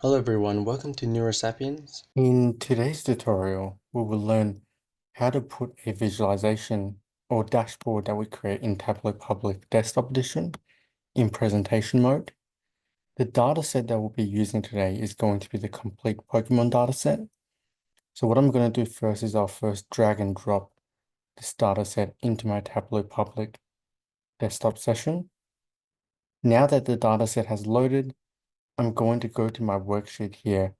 Hello everyone, welcome to Neurasapiens. In today's tutorial, we will learn how to put a visualization or dashboard that we create in Tableau Public Desktop Edition in presentation mode. The dataset that we'll be using today is going to be the Complete Pokémon dataset. So what I'm going to do first is I'll first drag and drop this dataset into my Tableau Public Desktop session. Now that the dataset has loaded, I'm going to go to my worksheet here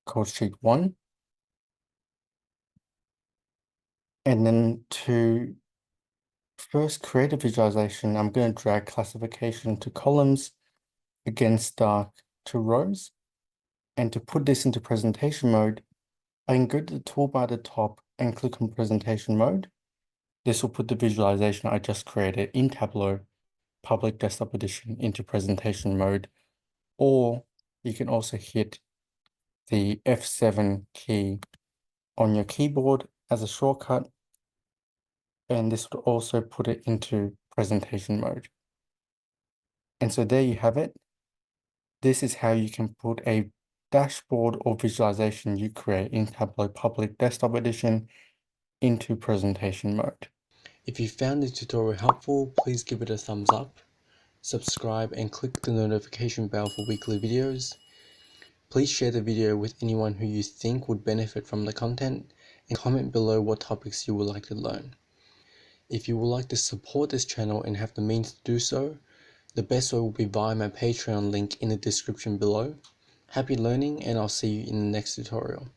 called Sheet 1. And then to first create a visualization, I'm going to drag classification to columns, again dark to rows. And to put this into presentation mode, I can go to the toolbar at the top and click on presentation mode. This will put the visualization I just created in Tableau Public Desktop Edition into presentation mode. Or you can also hit the F7 key on your keyboard as a shortcut. And this would also put it into presentation mode. And so there you have it. This is how you can put a dashboard or visualization you create in Tableau Public Desktop Edition into presentation mode. If you found this tutorial helpful, please give it a thumbs up, subscribe and click the notification bell for weekly videos. Please share the video with anyone who you think would benefit from the content and comment below what topics you would like to learn. If you would like to support this channel and have the means to do so, the best way will be via my Patreon link in the description below. Happy learning and I'll see you in the next tutorial.